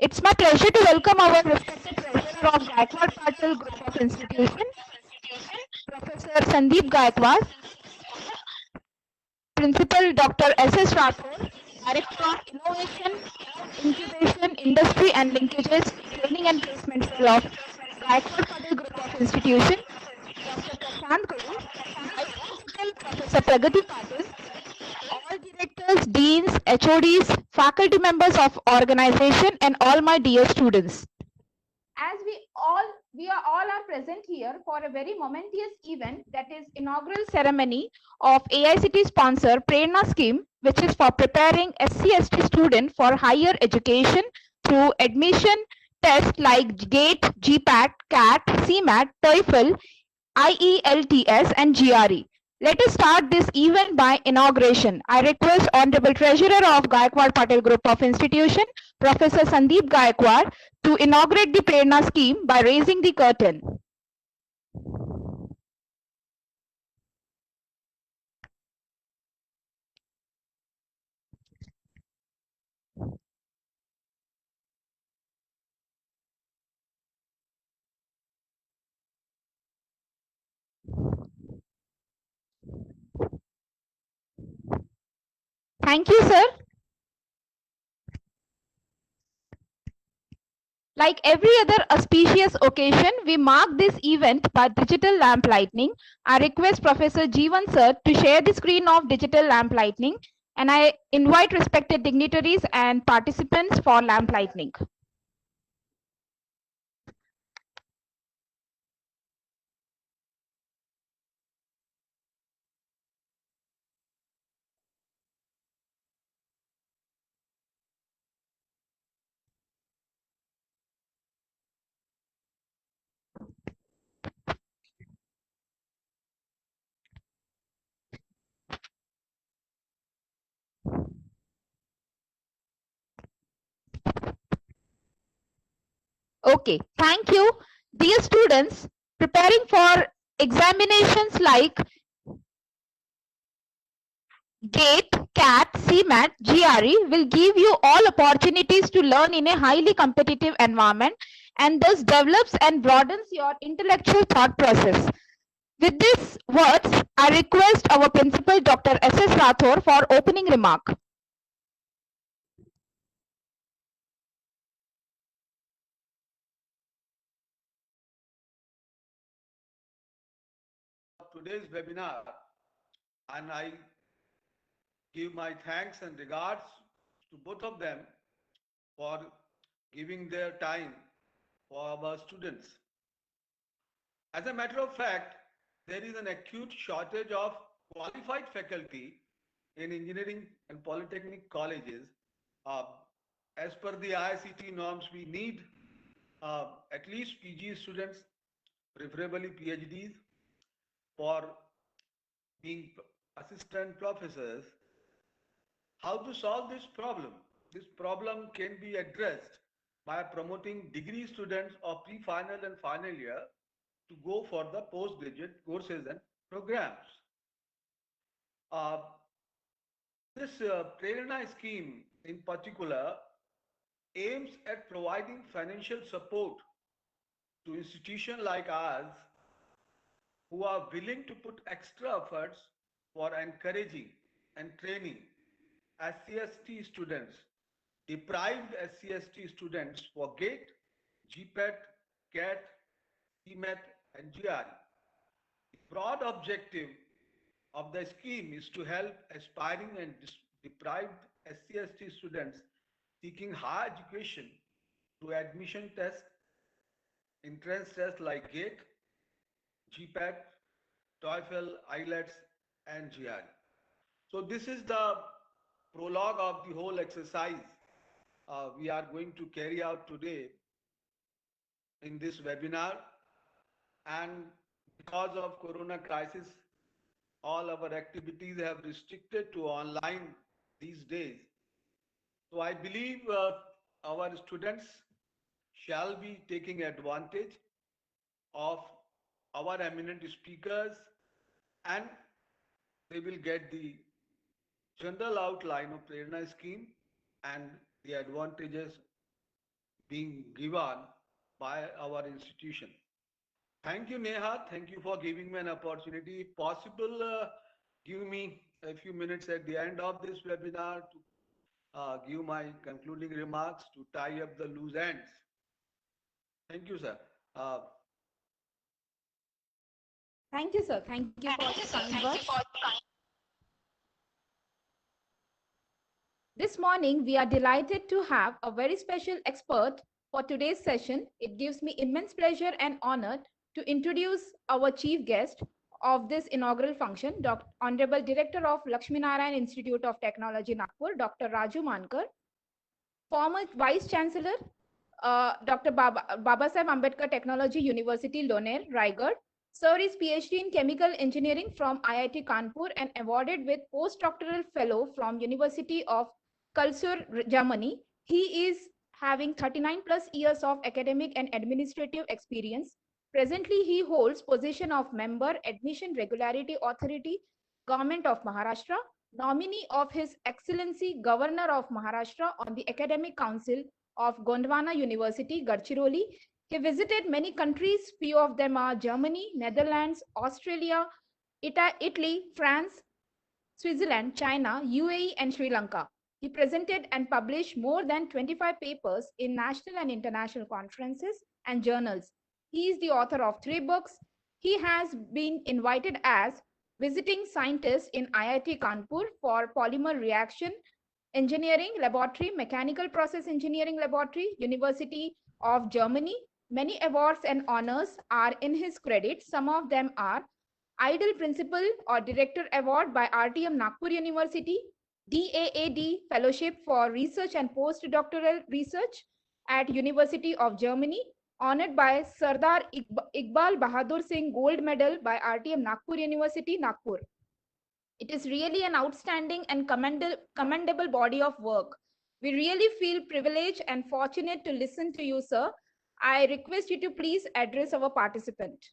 It's my pleasure to welcome our respected treasurer of Gaikwad Patil Group of Institution, Professor Sandeep Gaikwad, Principal Dr. S.S. Rathore, Director of Innovation, Incubation, Industry and Linkages, Training and Placement Cell of Gaikwad Patil Group of Institution, Dr. Prashant Guru, Vice Principal Professor Pragati Patil, all directors, deans, HODs, faculty members of organization, and all my dear students. As we are all are present here for a very momentous event, that is inaugural ceremony of AICT sponsor Prerna scheme, which is for preparing SC/ST student for higher education through admission tests like GATE, GPAT, CAT, CMAT, TOEFL, IELTS and GRE. Let us start this event by inauguration. I request Honorable Treasurer of Gaikwad Patil Group of Institution, Professor Sandeep Gaikwad, to inaugurate the Prerna scheme by raising the curtain. Thank you, sir. Like every other auspicious occasion, we mark this event by digital lamp lighting. I request Professor Jeevan sir to share the screen of digital lamp lighting, and I invite respected dignitaries and participants for lamp lighting. Okay, thank you. Dear students, preparing for examinations like GATE, CAT, CMAT, GRE will give you all opportunities to learn in a highly competitive environment and thus develops and broadens your intellectual thought process. With these words, I request our principal Dr. S.S. Rathore for opening remark. Today's webinar, and I give my thanks and regards to both of them for giving their time for our students. As a matter of fact, there is an acute shortage of qualified faculty in engineering and polytechnic colleges. Uh, as per the IICT norms, we need at least PG students, preferably PhDs, for being assistant professors. How to solve this problem? This problem can be addressed by promoting degree students of pre-final and final year to go for the postgraduate courses and programs. Uh, this Prerna scheme in particular aims at providing financial support to institutions like ours who are willing to put extra efforts for encouraging and training SC/ST students, deprived SC/ST students for GATE, GPAT, CAT, CMAT, and GRE. The broad objective of the scheme is to help aspiring and deprived SC/ST students seeking higher education through admission tests, entrance tests like GATE, GPAT, TOEFL, IELTS, and GRE. So this is the prologue of the whole exercise we are going to carry out today in this webinar. And because of Corona crisis, all our activities have restricted to online these days. So I believe our students shall be taking advantage of our eminent speakers, and they will get the general outline of Prerna scheme and the advantages being given by our institution. Thank you, Neha. Thank you for giving me an opportunity. If possible, give me a few minutes at the end of this webinar to give my concluding remarks to tie up the loose ends. Thank you, sir. Uh, Thank you, sir. Thank you for the kind words. This morning, we are delighted to have a very special expert for today's session. It gives me immense pleasure and honor to introduce our chief guest of this inaugural function, Honorable Director of Lakshmi Narayan Institute of Technology, Nagpur, Dr. Raju Mankar, former Vice Chancellor, Dr. Babasaheb Ambedkar Technology University, Loner, Raigad. Sir is PhD in Chemical Engineering from IIT Kanpur and awarded with postdoctoral fellow from University of Karlsruhe, Germany. He is having 39 plus years of academic and administrative experience. Presently, he holds position of member, Admission Regularity Authority, Government of Maharashtra, nominee of His Excellency Governor of Maharashtra on the Academic Council of Gondwana University, Gadchiroli. He visited many countries, few of them are Germany, Netherlands, Australia, Italy, France, Switzerland, China, UAE, and Sri Lanka. He presented and published more than 25 papers in national and international conferences and journals. He is the author of 3 books. He has been invited as visiting scientist in IIT Kanpur for polymer reaction engineering laboratory, mechanical process engineering laboratory, University of Germany. Many awards and honors are in his credit. Some of them are Ideal Principal or Director Award by RTM Nagpur University, DAAD Fellowship for Research and Postdoctoral Research at University of Germany, honored by Sardar Iqbal Bahadur Singh Gold Medal by RTM Nagpur University, Nagpur. It is really an outstanding and commendable body of work. We really feel privileged and fortunate to listen to you, sir. I request you to please address our participant.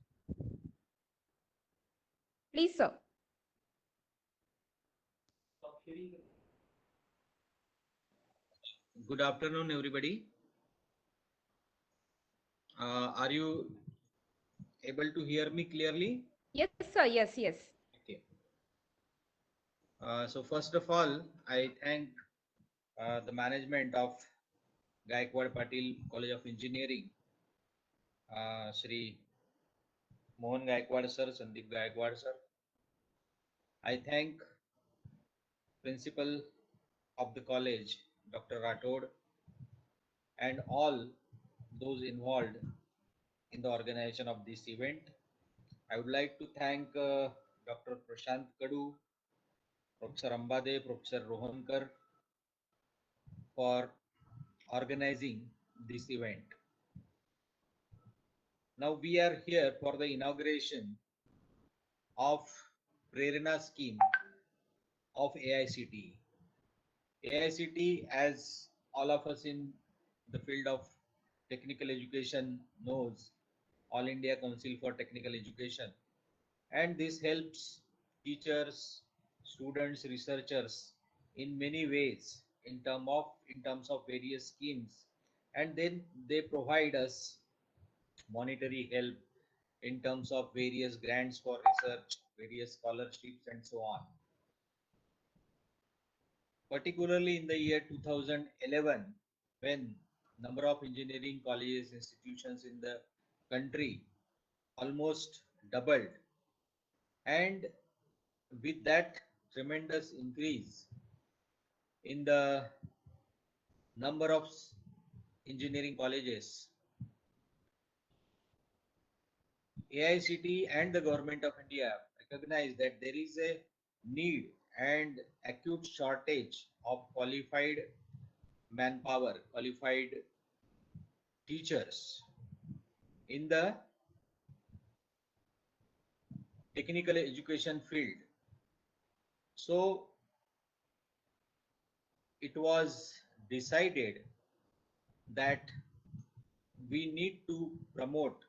Please, sir. Good afternoon, everybody. Are you able to hear me clearly? Yes, sir. Yes, yes. Okay. So first of all, I thank the management of Gaikwad Patil College of Engineering, Shri Mohan Gaikwad sir, Sandeep Gaikwad sir. I thank principal of the college, Dr. Rathod, and all those involved in the organization of this event. I would like to thank Dr. Prashant Kadu, Professor Ambade, Professor Rohankar for organizing this event. Now we are here for the inauguration of Prerana scheme of AICTE. AICTE, as all of us in the field of technical education knows, All India Council for Technical Education, and this helps teachers, students, researchers in many ways in terms of various schemes, and then they provide us monetary help in terms of various grants for research, various scholarships, and so on. Particularly in the year 2011, when number of engineering colleges institutions in the country almost doubled, and with that tremendous increase in the number of engineering colleges, AICTE and the government of India recognize that there is a need and acute shortage of qualified manpower, qualified teachers in the technical education field. So it was decided that we need to promote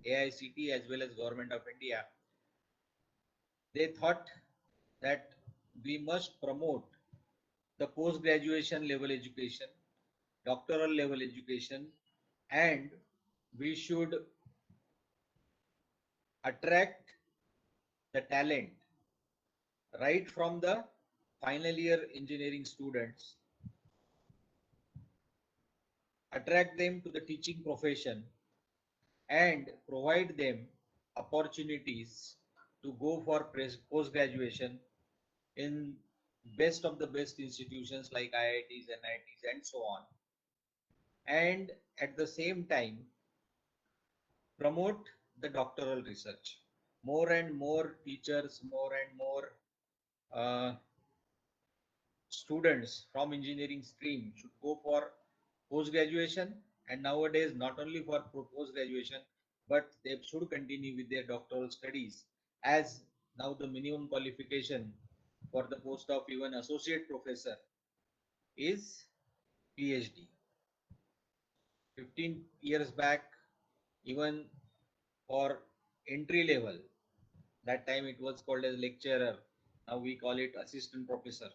AICTE as well as government of India. They thought that we must promote the post-graduation level education, doctoral level education, and we should attract the talent right from the final year engineering students, attract them to the teaching profession, and provide them opportunities to go for post graduation in best of the best institutions like IITs, NITs, and so on. And at the same time, promote the doctoral research. More and more teachers, more and more uh, students from engineering stream should go for post graduation, and nowadays not only for post graduation, but they should continue with their doctoral studies, as now the minimum qualification for the post of even associate professor is PhD. 15 years back, even for entry level, that time it was called as lecturer, now we call it assistant professor.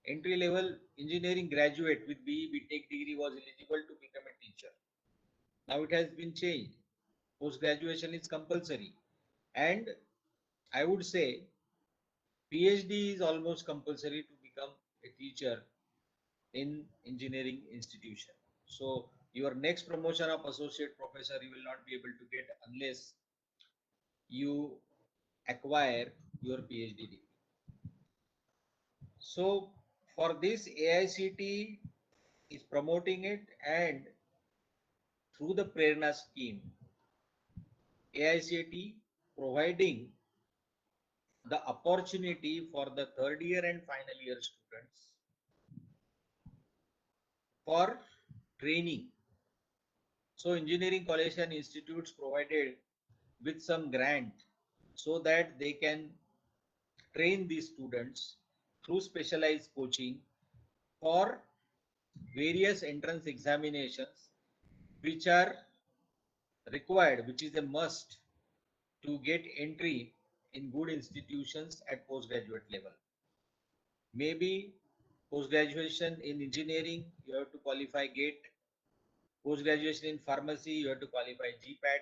Entry level engineering graduate with BE BTech degree was eligible to become a teacher. Now it has been changed. Post graduation is compulsory, and I would say PhD is almost compulsory to become a teacher in engineering institution. So your next promotion of associate professor you will not be able to get unless you acquire your PhD degree. So for this, AICT is promoting it, and through the Prerna scheme, AICT providing the opportunity for the third year and final year students for training. So engineering college and institutes provided with some grant so that they can train these students through specialized coaching for various entrance examinations which are required, which is a must to get entry in good institutions at postgraduate level. Maybe post graduation in engineering, you have to qualify GATE. Post graduation in pharmacy, you have to qualify GPAT,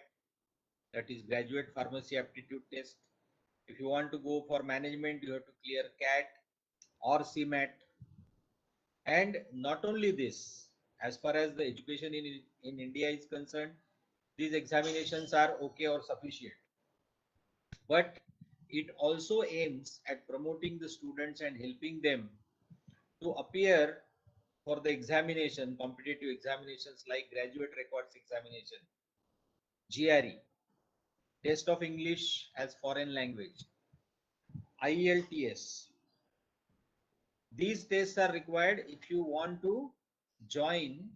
that is Graduate Pharmacy Aptitude Test. If you want to go for management, you have to clear CAT or CMAT. And not only this, as far as the education in India is concerned, these examinations are okay or sufficient. But it also aims at promoting the students and helping them to appear for the examination, competitive examinations like Graduate Records Examination, GRE, Test of English as Foreign Language, IELTS. These tests are required if you want to join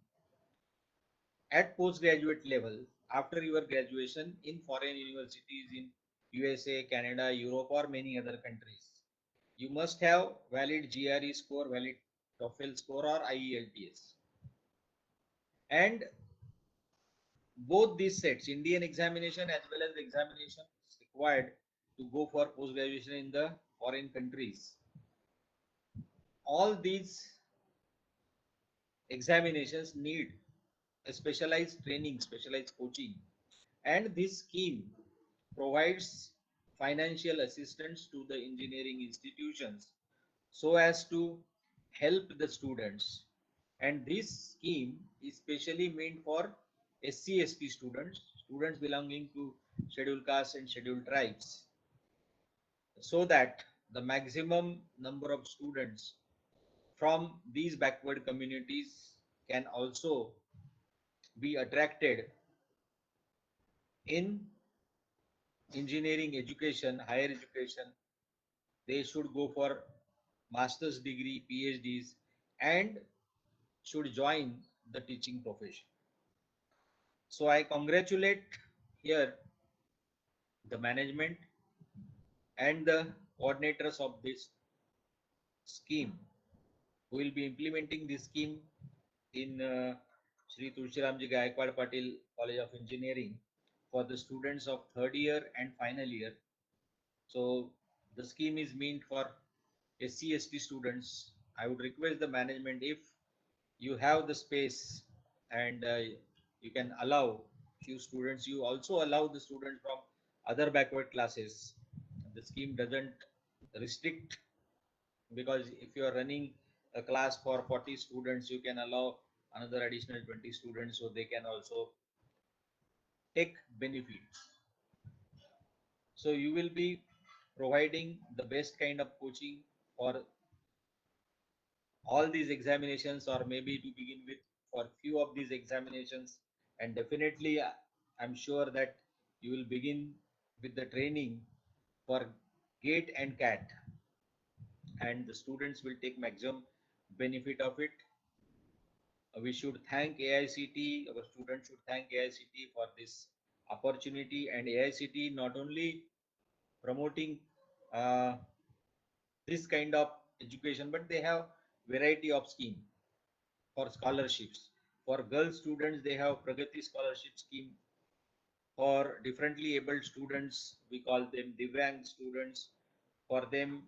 at postgraduate level after your graduation in foreign universities in USA, Canada, Europe, or many other countries. You must have valid GRE score, valid TOEFL score, or IELTS. And both these sets, Indian examination as well as the examination required to go for post graduation in the foreign countries, all these examinations need a specialized training, specialized coaching, and this scheme provides financial assistance to the engineering institutions so as to help the students. And this scheme is specially meant for SC/ST students, students belonging to scheduled castes and scheduled tribes, so that the maximum number of students from these backward communities can also be attracted in engineering education, higher education. They should go for master's degree, PhDs, and should join the teaching profession. So I congratulate here the management and the coordinators of this scheme who will be implementing this scheme in Sri Tulsiramji Gaikwad Patil College of Engineering for the students of third year and final year. So the scheme is meant for SC/ST students. I would request the management, if you have the space and you can allow few students. You also allow the students from other backward classes. The scheme doesn't restrict, because if you are running a class for 40 students, you can allow another additional 20 students, so they can also take benefit. So you will be providing the best kind of coaching for all these examinations, or maybe to begin with for few of these examinations. And definitely I'm sure that you will begin with the training for GATE and CAT, and the students will take maximum benefit of it. We should thank AICT, our students should thank AICT for this opportunity. And AICT not only promoting uh, this kind of education, but they have variety of scheme for scholarships. For girl students, they have Pragati scholarship scheme. For differently abled students, we call them Divyang students. For them,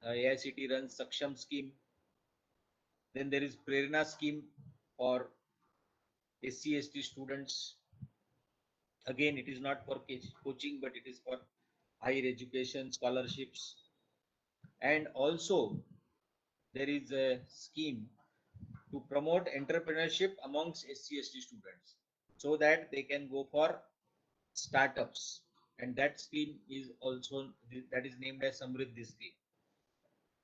AICT runs Saksham scheme. Then there is Prerna scheme for SC/ST students. Again, it is not for coaching, but it is for higher education scholarships. And also, there is a scheme to promote entrepreneurship amongst SC/ST students, so that they can go for startups. And that scheme is also, that is named as Samriddhi scheme.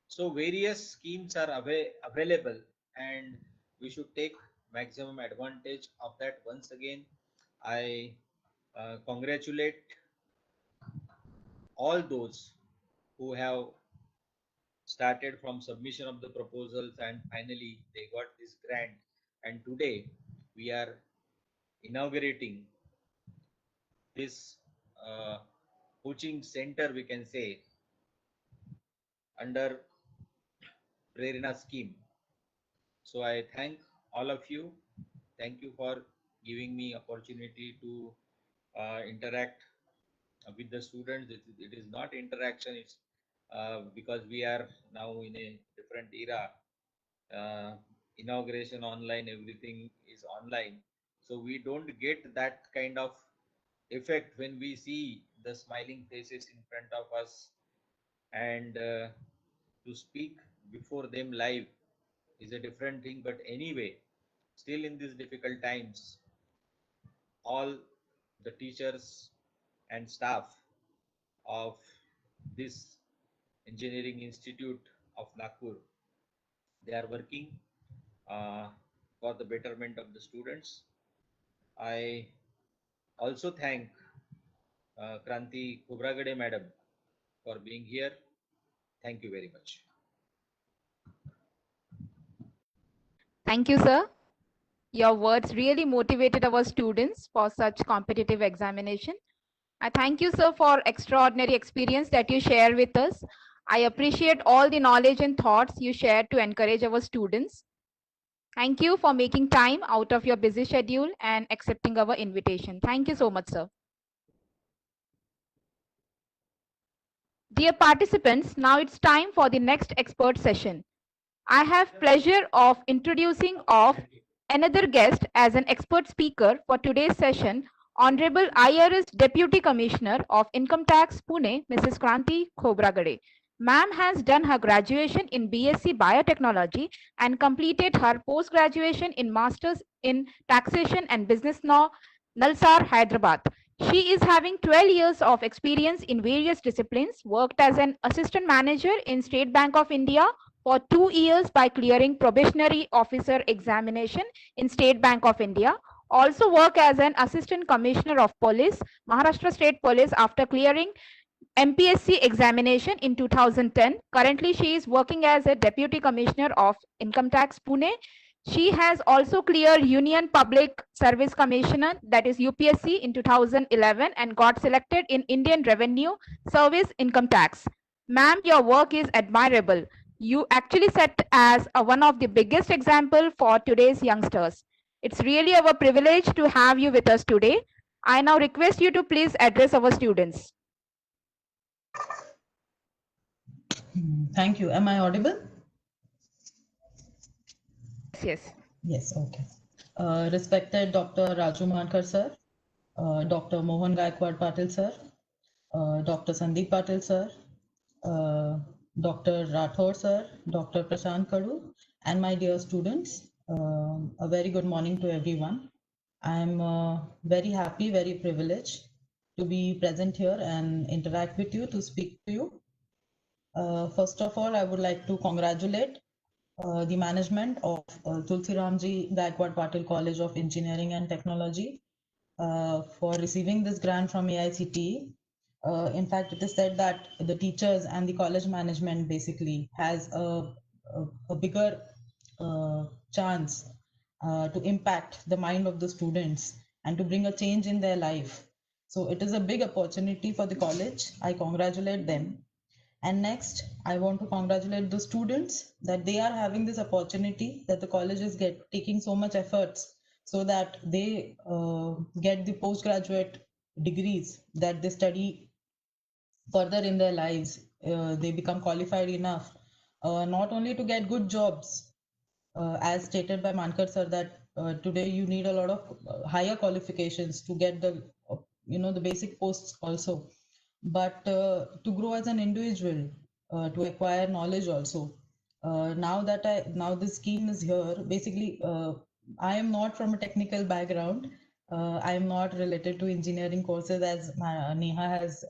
So various schemes are available, and we should take maximum advantage of that. Once again, I congratulate all those who have started from submission of the proposals, and finally they got this grant. And today we are inaugurating this coaching center, we can say, under Prerna scheme. So I thank all of you. Thank you for giving me opportunity to interact with the students. It is not interaction, it's because we are now in a different era. Inauguration online, everything is online. So we don't get that kind of effect when we see the smiling faces in front of us. And to speak before them live is a different thing. But anyway, still in these difficult times, all the teachers and staff of this engineering institute of Nagpur, they are working uh, for the betterment of the students. I also thank Kranti Kubragade madam for being here. Thank you very much. Thank you, sir. Your words really motivated our students for such competitive examination. I thank you, sir, for extraordinary experience that you share with us. I appreciate all the knowledge and thoughts you shared to encourage our students. Thank you for making time out of your busy schedule and accepting our invitation. Thank you so much, sir. Dear participants, now it's time for the next expert session. I have pleasure of introducing of another guest as an expert speaker for today's session, Honorable IRS Deputy Commissioner of Income Tax Pune, Mrs. Kranti Khobragade. Ma'am has done her graduation in BSc Biotechnology and completed her post-graduation in Masters in Taxation and Business Law, Nalsar, Hyderabad. She is having 12 years of experience in various disciplines, worked as an assistant manager in State Bank of India for 2 years by clearing probationary officer examination in State Bank of India. Also work as an assistant commissioner of police, Maharashtra State Police, after clearing MPSC examination in 2010. Currently, she is working as a deputy commissioner of Income Tax Pune. She has also cleared Union Public Service Commissioner, that is UPSC, in 2011 and got selected in Indian Revenue Service Income Tax. Ma'am, your work is admirable. You actually set as one of the biggest example for today's youngsters. It's really our privilege to have you with us today. I now request you to please address our students. Thank you. Am I audible? Yes. Yes, okay. Respected Dr. Raju Mankar sir, Dr. Mohan Gaikwad Patil sir, Dr. Sandeep Patil sir, Dr. Rathore sir, Dr. Prashant Kadu, and my dear students, a very good morning to everyone. I am very happy, very privileged to be present here and interact with you, to speak to you. First of all, I would like to congratulate the management of Tulsi Ramji Gaikwad Patil College of Engineering and Technology for receiving this grant from AICTE. In fact, it is said that the teachers and the college management basically has a bigger chance to impact the mind of the students and to bring a change in their life. So it is a big opportunity for the college. I congratulate them. And next, I want to congratulate the students that they are having this opportunity, that the college is taking so much efforts so that they get the postgraduate degrees, that they study further in their lives. They become qualified enough, not only to get good jobs, as stated by Mankar sir, that today you need a lot of higher qualifications to get the, the basic posts also, but to grow as an individual, to acquire knowledge also. Now this scheme is here, basically, I am not from a technical background. I am not related to engineering courses, as Neha has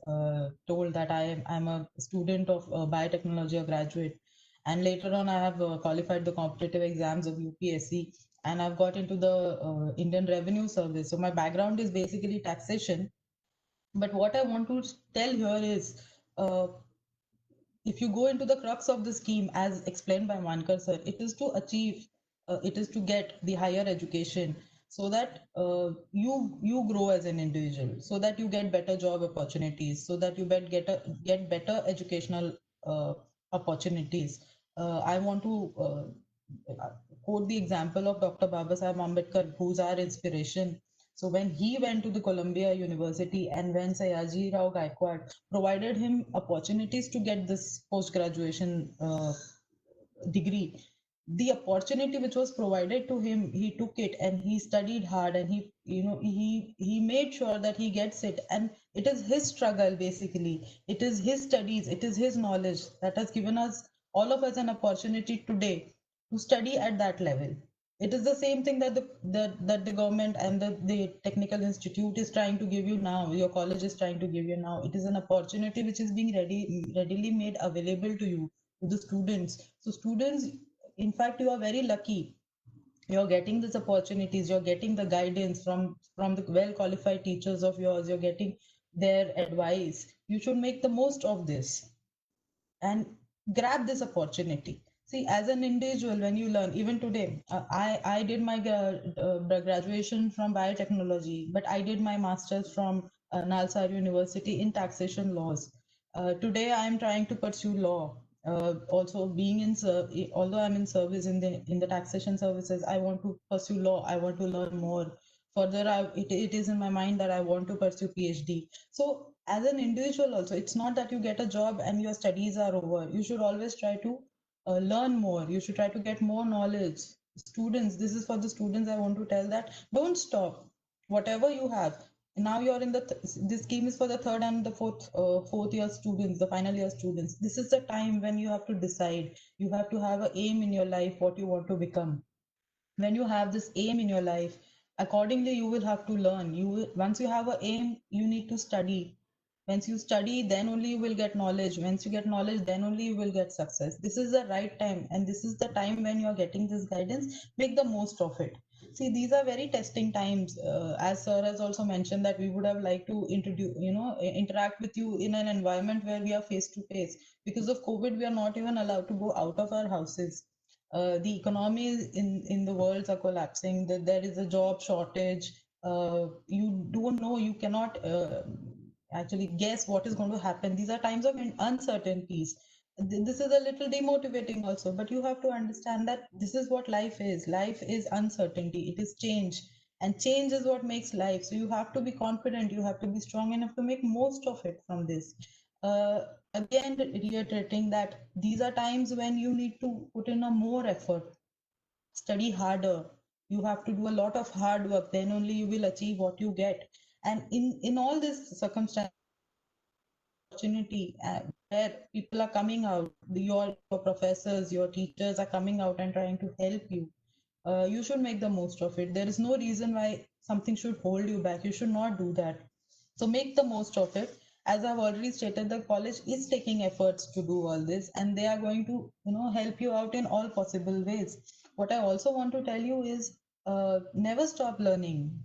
told that I'm a student of biotechnology, a graduate, and later on I have qualified the competitive exams of UPSC, and I've got into the Indian Revenue Service. So my background is basically taxation. But what I want to tell here is, uh, if you go into the crux of the scheme, as explained by Mankar sir, it is to get the higher education, so that you grow as an individual, so that you get better job opportunities, so that you get better educational opportunities. I want to quote the example of Dr. Babasaheb Ambedkar, who's our inspiration. So when he went to the Columbia University, and when Sayaji Rao Gaikwad provided him opportunities to get this post-graduation degree, the opportunity which was provided to him, he took it and he studied hard, and he made sure that he gets it. And it is his struggle, basically. It is his studies, it is his knowledge that has given us, all of us, an opportunity today to study at that level. It is the same thing that the government and the technical institute is trying to give you now, your college is trying to give you now. It is an opportunity which is being readily made available to you, to the students. So students, in fact, you are very lucky. You're getting these opportunities, you're getting the guidance from the well qualified teachers of yours, you're getting their advice. You should make the most of this and grab this opportunity. See, as an individual, when you learn, even today, I did my graduation from biotechnology, but I did my master's from Nalsar University in taxation laws. Today, I am trying to pursue law. Also, although I'm in service in the taxation services, I want to pursue law. I want to learn more. Further, it is in my mind that I want to pursue PhD. So as an individual also, it's not that you get a job and your studies are over. You should always try to learn more. You should try to get more knowledge. Students, this is for the students. I want to tell that don't stop. Whatever you have. Now you're in this scheme is for the third and the fourth year students, the final year students. This is the time when you have to decide. You have to have an aim in your life, what you want to become. When you have this aim in your life, accordingly you will have to learn. Once you have an aim, you need to study. Once you study, then only you will get knowledge. Once you get knowledge, then only you will get success. This is the right time, and this is the time when you are getting this guidance. Make the most of it. See, these are very testing times. As sir has also mentioned, that we would have liked to interact with you in an environment where we are face to face. Because of COVID, we are not even allowed to go out of our houses. The economies in the world are collapsing, that there is a job shortage. You don't know, you cannot actually guess what is going to happen. These are times of uncertainties. This is a little demotivating also, but you have to understand that this is what life is. Life is uncertainty, it is change, and change is what makes life. So you have to be confident, you have to be strong enough to make most of it from this. uh, Again, reiterating that these are times when you need to put in a more effort, study harder, You have to do a lot of hard work, then only you will achieve what you get. And in all this circumstance, opportunity where people are coming out, your professors, your teachers are coming out and trying to help you, you should make the most of it. There is no reason why something should hold you back. You should not do that. So make the most of it. As I've already stated, the college is taking efforts to do all this, and they are going to, help you out in all possible ways. What I also want to tell you is, never stop learning.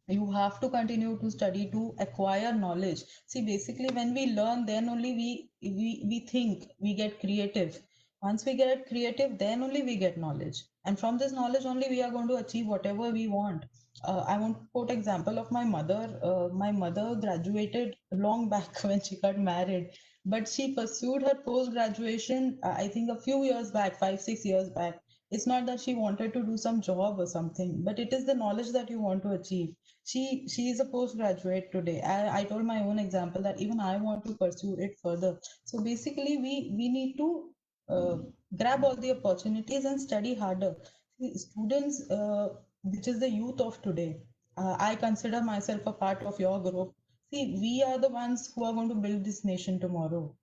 You have to continue to study to acquire knowledge. See, basically when we learn, then only we think, we get creative. Once we get creative, then only we get knowledge, and from this knowledge only we are going to achieve whatever we want. I want to quote example of my mother. My mother graduated long back when she got married, but she pursued her post graduation, I think a few years back, 5 6 years back. It's not that she wanted to do some job or something, but it is the knowledge that you want to achieve. She is a postgraduate today. I told my own example that even I want to pursue it further. So basically we need to uh, grab all the opportunities and study harder. See, students, which is the youth of today, I consider myself a part of your group. See, we are the ones who are going to build this nation tomorrow,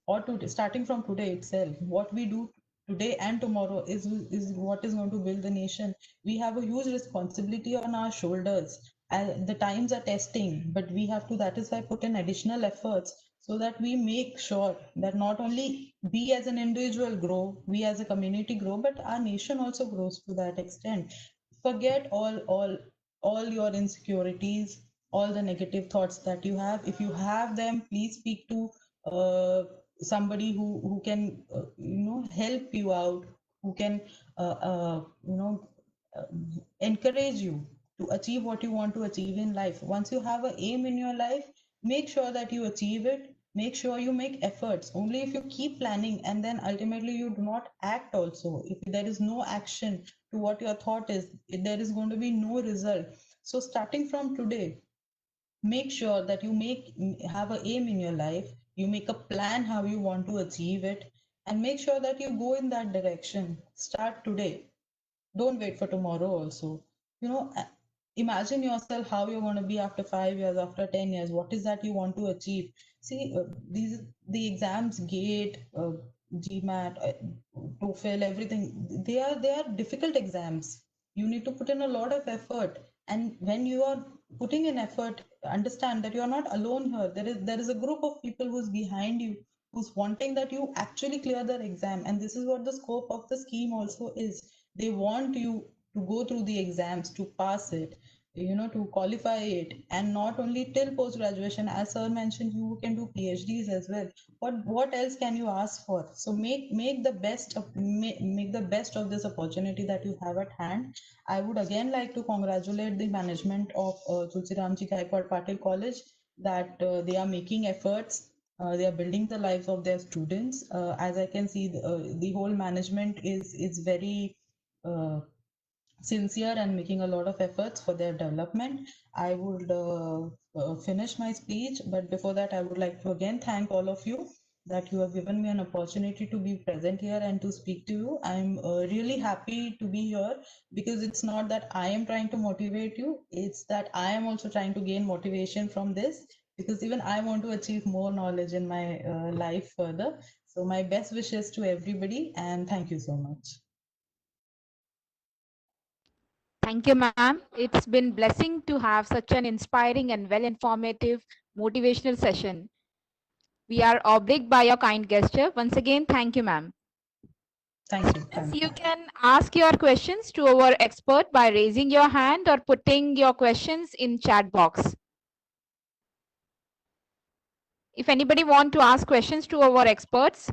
or today, starting from today itself. What we do today and tomorrow is what is going to build the nation. We have a huge responsibility on our shoulders. The times are testing, but we have to, that is why, put in additional efforts, so that we make sure that not only we as an individual grow, we as a community grow, but our nation also grows to that extent. Forget all your insecurities, all the negative thoughts that you have. If you have them, please speak to uh, somebody who can help you out, who can uh, uh, you know uh, encourage you to achieve what you want to achieve in life. Once you have an aim in your life, make sure that you achieve it. Make sure you make efforts. Only if you keep planning and then ultimately you do not act also, if there is no action to what your thought is, there is going to be no result. So starting from today, make sure that you have an aim in your life. You make a plan how you want to achieve it, and make sure that you go in that direction. Start today. Don't wait for tomorrow also. you know uh, Imagine yourself how you're going to be after 5 years, after 10 years. What is that you want to achieve? See, these the exams, gate, GMAT, TOEFL, everything, they are difficult exams. You need to put in a lot of effort, and when you are putting in effort, understand that you are not alone here. There is a group of people who's behind you, who's wanting that you actually clear their exam. And this is what the scope of the scheme also is. They want you to go through the exams, to pass it, to qualify it. And not only till post graduation, as sir mentioned, you can do PhDs as well. What else can you ask for? So make the best of make the best of this opportunity that you have at hand. I would again like to congratulate the management of Tulsi Ramji Gaikwad Patil College, that they are making efforts. They are building the lives of their students. As I can see, the whole management is very uh, sincere and making a lot of efforts for their development. I would finish my speech, but before that, I would like to again thank all of you that you have given me an opportunity to be present here and to speak to you. I'm really happy to be here, because it's not that I am trying to motivate you, it's that I am also trying to gain motivation from this, because even I want to achieve more knowledge in my life further. So, my best wishes to everybody, and thank you so much. Thank you, ma'am. It's been blessing to have such an inspiring and well-informative motivational session. We are obliged by your kind gesture. Once again, thank you, ma'am. Thank you. Yes, Thank you you. can ask your questions to our expert by raising your hand or putting your questions in chat box. If anybody want to ask questions to our experts,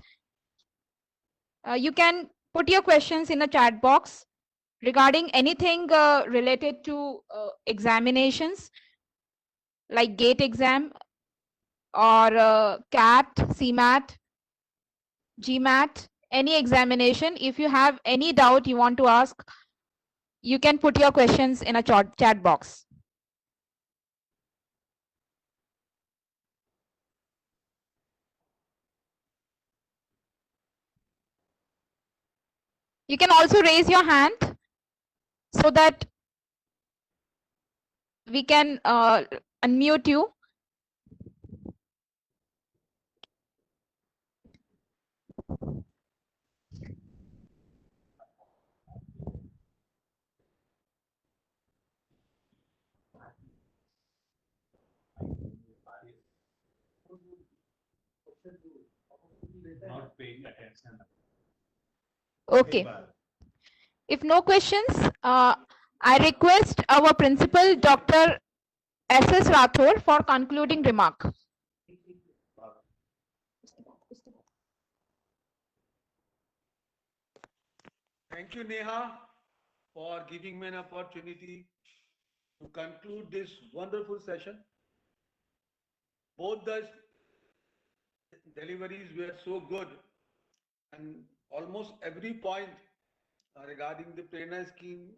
you can put your questions in the chat box regarding anything related to examinations like GATE exam or CAT, CMAT, GMAT, any examination. If you have any doubt you want to ask, you can put your questions in a chat box. You can also raise your hand so that we can unmute you. Not paying attention. Okay. If no questions, I request our principal, Dr. S.S. Rathore, for concluding remark. Thank you, Neha, for giving me an opportunity to conclude this wonderful session. Both the deliveries were so good, and almost every point regarding the Prerna scheme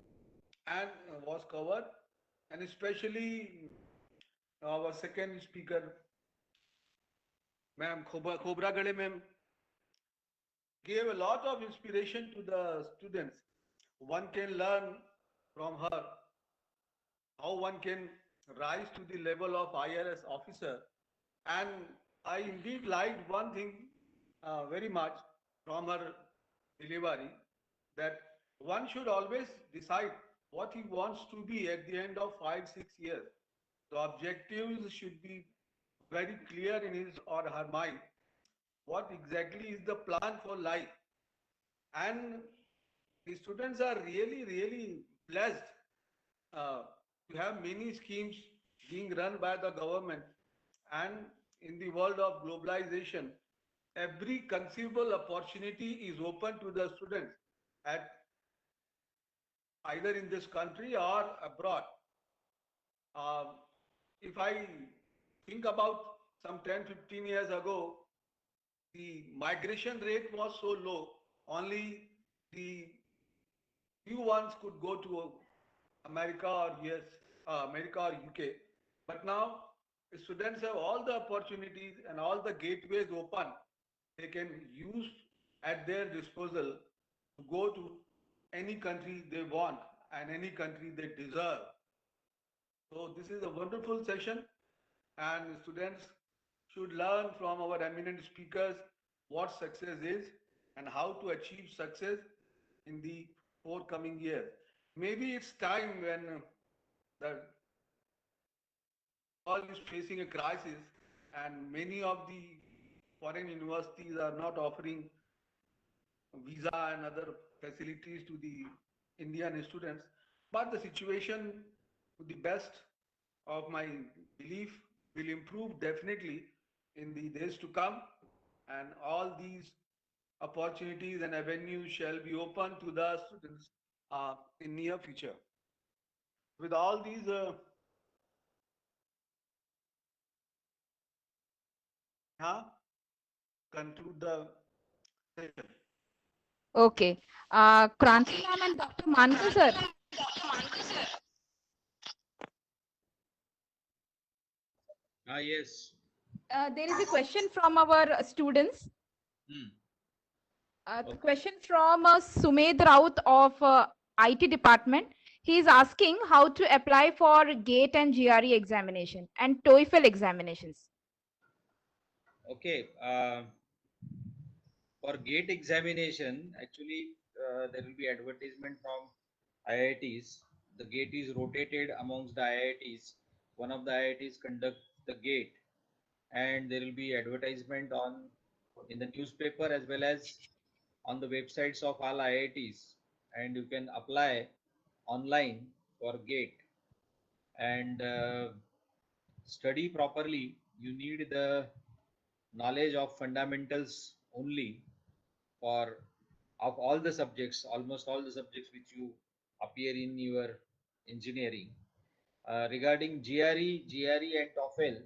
and was covered, and especially our second speaker, Ma'am Khobra Gade ma'am, gave a lot of inspiration to the students. One can learn from her how one can rise to the level of IRS officer. And I indeed liked one thing very much from her delivery, that one should always decide what he wants to be at the end of 5, 6 years. The objectives should be very clear in his or her mind. What exactly is the plan for life? And the students are really, really blessed uh, to have many schemes being run by the government. And in the world of globalization, every conceivable opportunity is open to the students at either in this country or abroad. Um, if I think about some 10, 15 years ago, the migration rate was so low, only the few ones could go to America or US, America or UK. But now students have all the opportunities and all the gateways open. They can use at their disposal to go to any country they want and any country they deserve. So this is a wonderful session, and students should learn from our eminent speakers what success is and how to achieve success in the forthcoming years. Maybe it's time when the world is facing a crisis and many of the foreign universities are not offering visa and other facilities to the Indian students. But the situation, to the best of my belief, will improve definitely in the days to come, and all these opportunities and avenues shall be open to the students in near future. With all these, conclude the session. Okay. Kranti ma'am and Dr. Mankar sir. Yes. There is a question from our students. The question from Sumed Raut of IT department. He is asking how to apply for GATE and GRE examination and TOEFL examinations. Okay. For GATE examination, actually, there will be advertisement from IITs. The GATE is rotated amongst the IITs. One of the IITs conduct the GATE, and there will be advertisement on in the newspaper as well as on the websites of all IITs, and you can apply online for GATE and study properly. You need the knowledge of fundamentals only for of all the subjects, almost all the subjects which you appear in your engineering. Regarding GRE and TOEFL,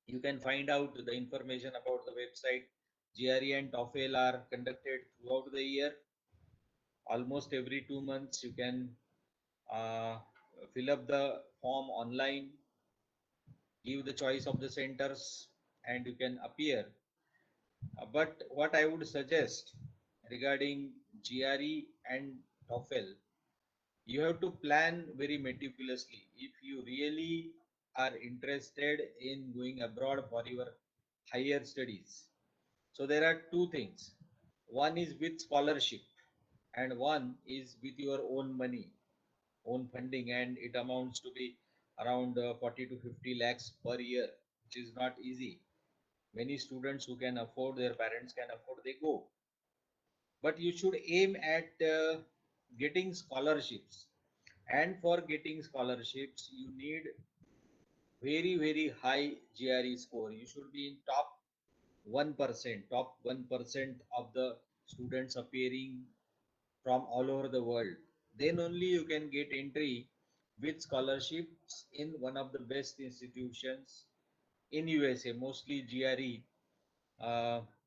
you can find out the information about the website. GRE and TOEFL are conducted throughout the year. Almost every 2 months, you can uh, fill up the form online, give the choice of the centers, and you can appear. But what I would suggest regarding GRE and TOEFL, You have to plan very meticulously if you really are interested in going abroad for your higher studies. So there are two things. One is with scholarship and one is with your own money, own funding, and it amounts to be around 40 to 50 lakhs per year, which is not easy. Many students who can afford, their parents can afford, they go. But you should aim at getting scholarships. And for getting scholarships, you need very high GRE score. You should be in top 1% of the students appearing from all over the world. Then only you can get entry with scholarships in one of the best institutions in USA. Mostly GRE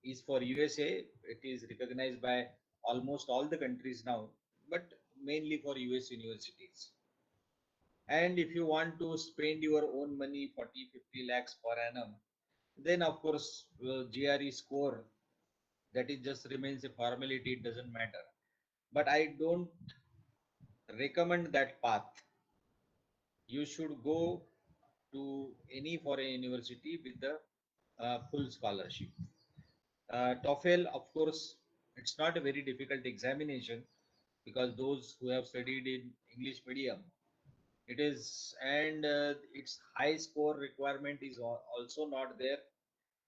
is for USA. It is recognized by almost all the countries now, but mainly for US universities. And if you want to spend your own money, 40, 50 lakhs per annum, then of course, GRE score, that is just remains a formality, it doesn't matter. But I don't recommend that path. You should go to any foreign university with the full scholarship. TOEFL, of course, it's not a very difficult examination because those who have studied in English medium, it is, and its high score requirement is also not there.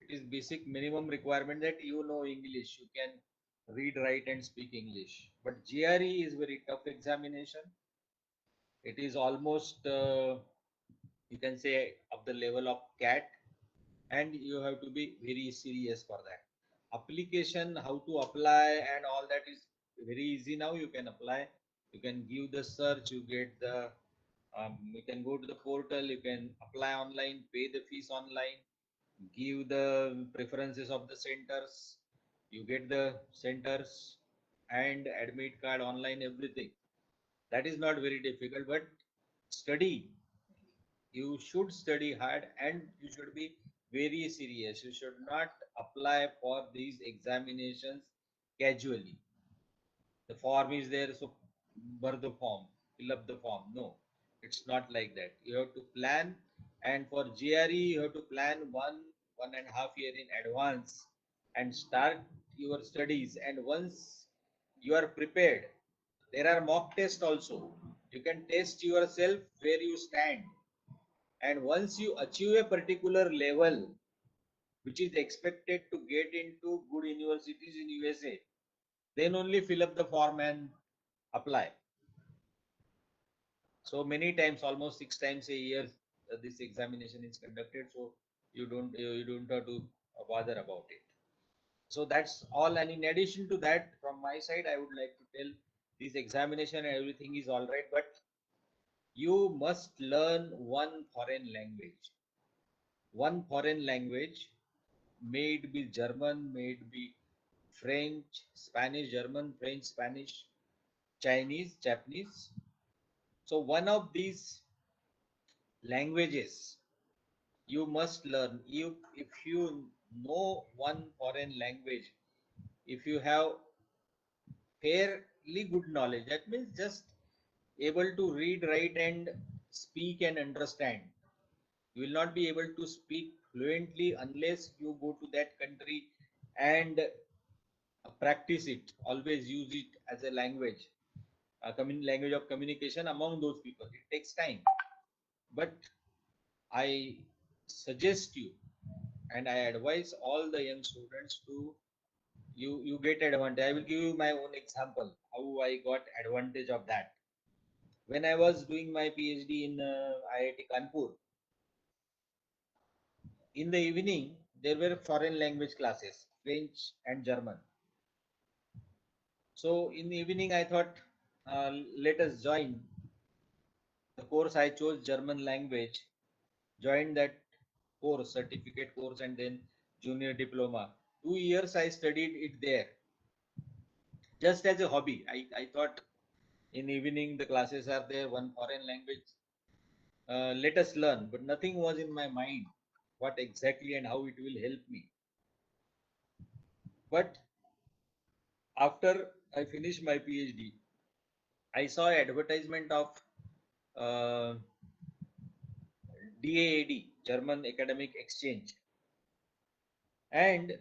It is basic minimum requirement that you know English, you can read, write, and speak English. But GRE is very tough examination. It is almost you can say of the level of CAT, and you have to be very serious for that. Application, how to apply, and all that is very easy now. You can apply, you can give the search, you get the you can go to the portal, you can apply online, pay the fees online, give the preferences of the centers, you get the centers and admit card online, everything. That is not very difficult, but study, you should study hard and you should be very serious. You should not apply for these examinations casually. The form is there, so burn the form, fill up the form. No, it's not like that. You have to plan, and for GRE you have to plan 1.5 year in advance and start your studies. And once you are prepared, there are mock tests also. You can test yourself where you stand, and once you achieve a particular level which is expected to get into good universities in USA, then only fill up the form and apply. So many times, almost 6 times a year, this examination is conducted. So you don't have to bother about it. So that's all. And in addition to that, from my side, I would like to tell this examination and everything is all right, but you must learn one foreign language. One foreign language, may it be German, may it be French, Spanish, German, French, Spanish, Chinese, Japanese. So one of these languages you must learn. If you know one foreign language, if you have fairly good knowledge, that means just able to read, write, and speak and understand. You will not be able to speak fluently unless you go to that country and practice it. Always use it as a language, language of communication among those people. It takes time, but I suggest you and I advise all the young students to you get advantage. I will give you my own example how I got advantage of that. When I was doing my PhD in IIT Kanpur, in the evening there were foreign language classes, French and German. So in the evening I thought, let us join the course. I chose German language, joined that course, certificate course, and then junior diploma. 2 years I studied it there just as a hobby. I thought in evening the classes are there, one foreign language, let us learn. But nothing was in my mind what exactly and how it will help me. But after I finished my PhD, I saw advertisement of DAAD, German Academic Exchange, and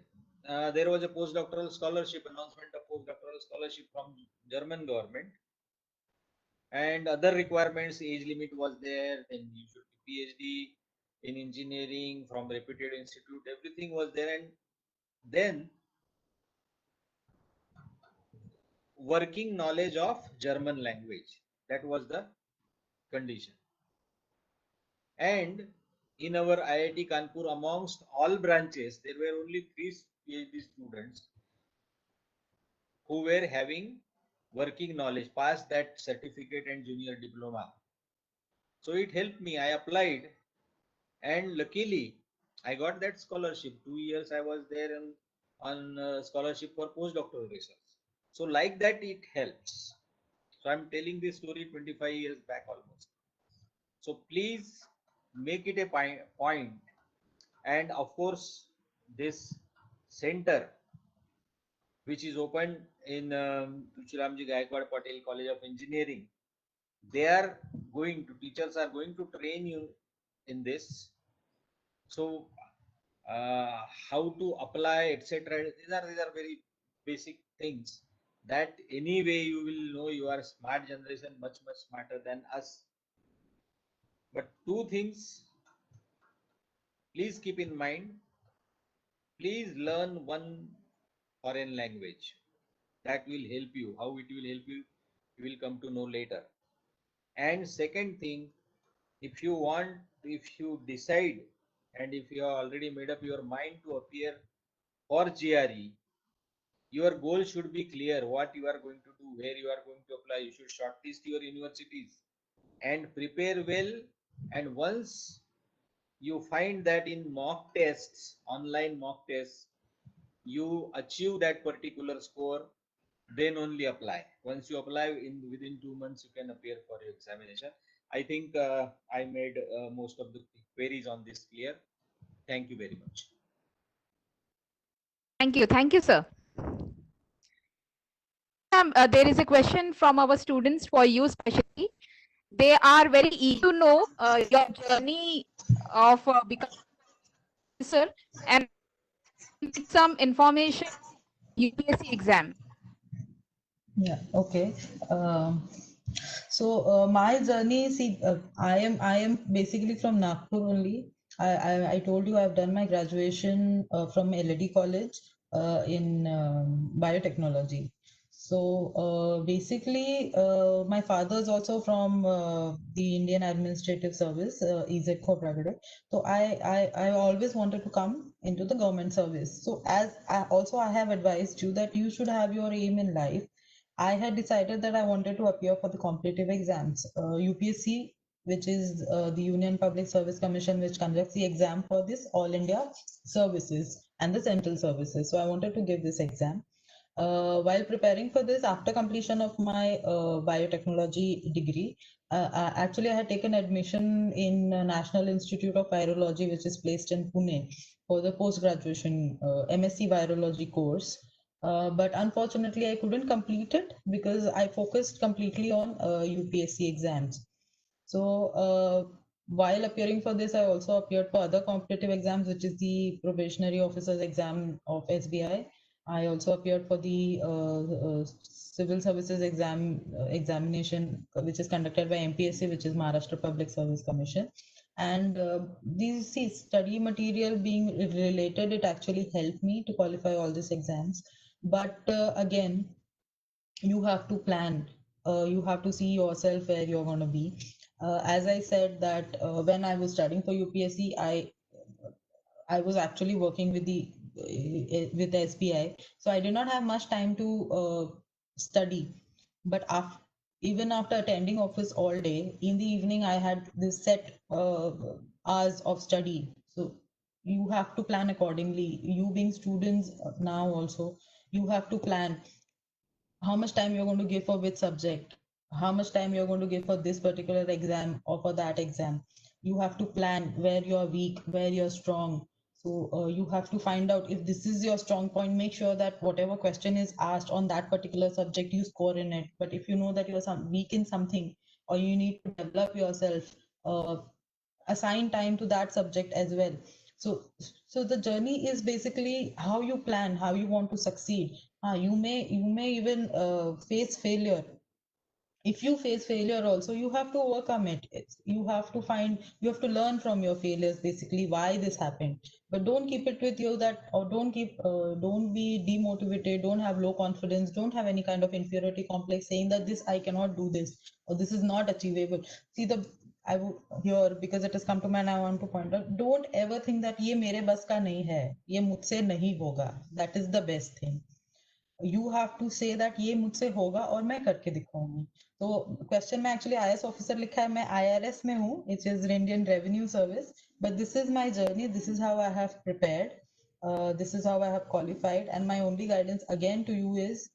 there was a postdoctoral scholarship announcement of postdoctoral scholarship from German government, and other requirements, age limit was there, then you should be PhD in engineering from reputed institute, everything was there, and then working knowledge of German language, that was the condition. And in our IIT Kanpur, amongst all branches, there were only 3 PhD students who were having working knowledge, passed that certificate and junior diploma. So it helped me. I applied, and luckily I got that scholarship. 2 years I was there on scholarship for postdoctoral research. So like that, it helps. So I'm telling this story 25 years back almost. So please make it a point. And of course, this center, which is open in Tushramji Gaikwad Patel College of Engineering, they are going to, teachers are going to train you in this. So how to apply, etc. These are very basic things that anyway you will know. You are smart generation, much smarter than us. But 2 things please keep in mind. Please learn one foreign language. That will help you. How it will help you, you will come to know later. And second thing, if you decide, and if you have already made up your mind to appear for GRE, your goal should be clear, what you are going to do, where you are going to apply. You should shortlist your universities and prepare well. And once you find that in mock tests, online mock tests, you achieve that particular score, then only apply. Once you apply, within 2 months you can appear for your examination. I think I made most of the queries on this clear. Thank you very much. Thank you, sir. There is a question from our students for you specially. They are very eager to know your journey of becoming officer and some information UPSC exam. Yeah, okay. So my journey, see, I am basically from Nagpur only. I told you I've done my graduation from LAD College in biotechnology. So basically, my father is also from the Indian Administrative Service, EZ Private. So I always wanted to come into the government service. So as I have advised you that you should have your aim in life. I had decided that I wanted to appear for the competitive exams. UPSC, which is the Union Public Service Commission, which conducts the exam for this All India services and the central services. So I wanted to give this exam. While preparing for this, after completion of my biotechnology degree, actually I had taken admission in National Institute of Virology, which is placed in Pune, for the post-graduation MSc Virology course. But unfortunately, I couldn't complete it because I focused completely on UPSC exams. So while appearing for this, I also appeared for other competitive exams, which is the probationary officers exam of SBI. I also appeared for the civil services examination, which is conducted by MPSC, which is Maharashtra Public Service Commission. And these study material being related, it actually helped me to qualify all these exams. But again, you have to plan. You have to see yourself where you're going to be. As I said that when I was studying for UPSC, I was actually working with the SBI, so I did not have much time to study. But even after attending office all day, in the evening I had this set hours of study. So you have to plan accordingly. You being students now also, you have to plan how much time you're going to give for which subject, how much time you're going to give for this particular exam or for that exam. You have to plan where you're weak, where you're strong. So you have to find out if this is your strong point. Make sure that whatever question is asked on that particular subject, you score in it. But if you know that you're weak in something, or you need to develop yourself, assign time to that subject as well. So the journey is basically how you plan, how you want to succeed. You may even face failure. If you face failure also, you have to overcome it. You have to learn from your failures, basically why this happened. But don't keep it with you, that, or don't be demotivated, don't have low confidence, don't have any kind of inferiority complex saying that this I cannot do this, or this is not achievable. See, the I would here, because it has come to mind, I want to point out, don't ever think that ये मेरे बस का नहीं है, ये मुझसे नहीं होगा. That is the best thing. You have to say that ये मुझसे होगा और मैं करके दिखाऊंगी. तो क्वेश्चन में एक्चुअली आईएएस ऑफिसर लिखा है, मैं आईआरएस में हूँ, it is Indian revenue service. But this is my journey, this is how I have prepared, this is how I have qualified, and my only guidance again to you is,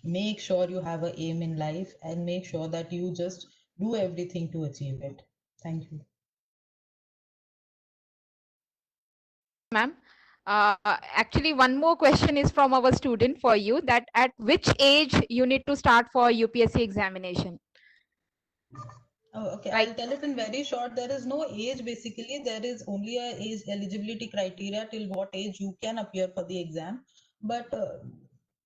make sure you have an aim in life, and make sure that you just do everything to achieve it. Thank you. Ma'am, actually one more question is from our student for you, that at which age you need to start for UPSC examination? Oh, okay. Like- I'll tell it in very short. There is no age basically. There is only a age eligibility criteria till what age you can appear for the exam. But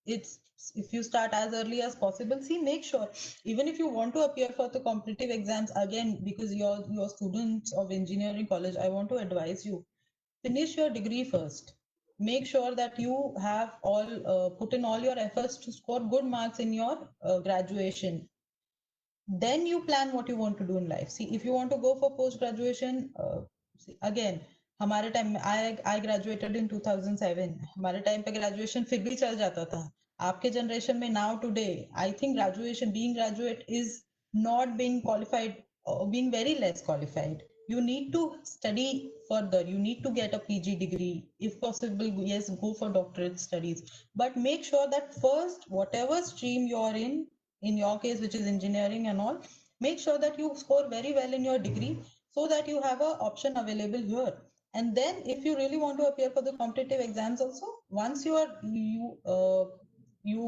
it's if you start as early as possible. See, make sure, even if you want to appear for the competitive exams again, because you're students of engineering college, I want to advise you, finish your degree first. Make sure that you have all put in all your efforts to score good marks in your graduation. Then you plan what you want to do in life. See, if you want to go for post graduation, again, हमारे time में I graduated in 2007. हमारे time पे graduation फिर भी चल जाता था. आपके जनरेशन में now today, I think graduation, being graduate is not being qualified, or being very less qualified. You need to study further. You need to get a PG degree. If possible, yes, go for doctorate studies. But make sure that first, whatever stream you're in your case, which is engineering and all, make sure that you score very well in your degree, so that you have an option available here. And then if you really want to appear for the competitive exams also, once you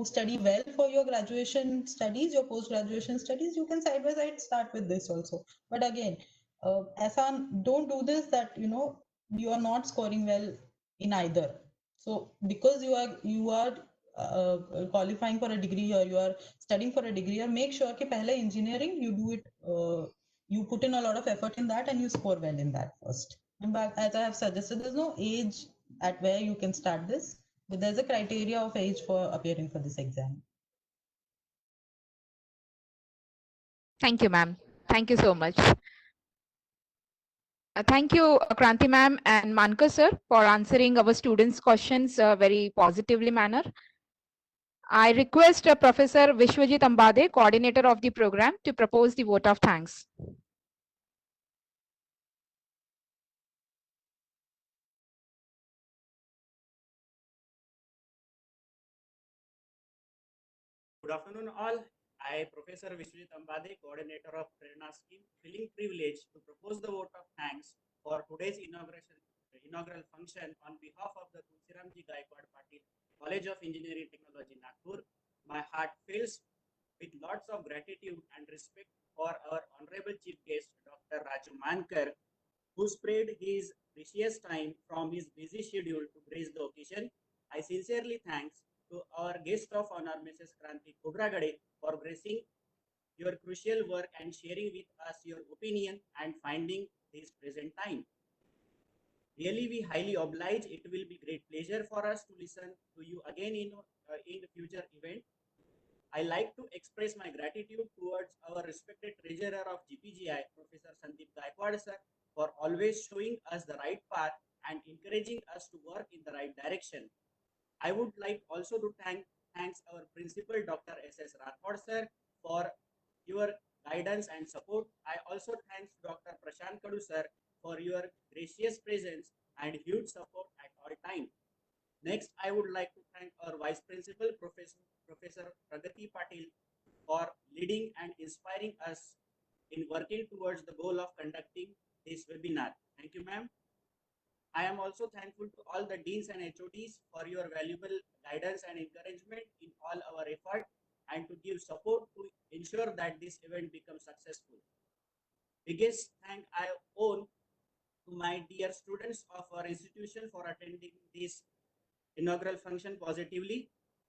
study well for your graduation studies, your post graduation studies, you can side by side start with this also. But again, don't do this that you are not scoring well in either. So because you are qualifying for a degree, or you are studying for a degree, or make sure कि पहले engineering you do it, you put in a lot of effort in that, and you score well in that first. And but as I have suggested, there's no age at where you can start this, but there's a criteria of age for appearing for this exam. Thank you, ma'am. Thank you so much. Thank you, Kranti ma'am and Mankar sir, for answering our students' questions very positively manner. I request Professor Vishwajit Ambade, coordinator of the program, to propose the vote of thanks. Good afternoon, all. I, Professor Vishwajit Ambade, coordinator of Prerna Scheme, feeling privileged to propose the vote of thanks for today's inaugural function on behalf of the Tulsiramji Gaikwad Patil College of Engineering Technology, Nagpur. My heart fills with lots of gratitude and respect for our honorable chief guest, Dr. Raju Mankar, who spared his precious time from his busy schedule to grace the occasion. I sincerely thanks to our guest of honor, Mrs. Kranti Khobragade, for gracing your crucial work and sharing with us your opinion and finding this present time. Really, we highly oblige. It will be great pleasure for us to listen to you again in the future event. I like to express my gratitude towards our respected treasurer of GPGI, Professor Sandeep Gaikwad sir, for always showing us the right path and encouraging us to work in the right direction. I would like also to thanks our principal, Dr. S.S. Rathod sir, for your guidance and support. I also thanks Dr. Prashant Kadu sir for your gracious presence and huge support at all time. Next, I would like to thank our Vice Principal, Professor Pragati Patil, for leading and inspiring us in working towards the goal of conducting this webinar. Thank you, ma'am. I am also thankful to all the deans and HODs for your valuable guidance and encouragement in all our effort and to give support to ensure that this event becomes successful. Biggest thank I owe to my dear students of our institution for attending this inaugural function positively.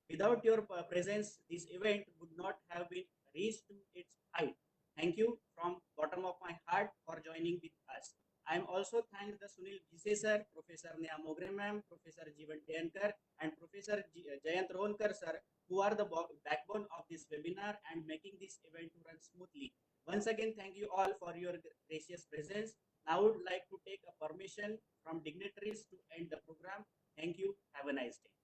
Without your presence, this event would not have been reached to its height. Thank you from bottom of my heart for joining with us. I am also thank the Sunil Bhise sir, Professor Neha Mogre ma'am, Professor Jeevan Deyankar, and Professor Jayant Rohankar sir, who are the backbone of this webinar and making this event to run smoothly. Once again, thank you all for your gracious presence. Now I would like to take a permission from dignitaries to end the program. Thank you. Have a nice day.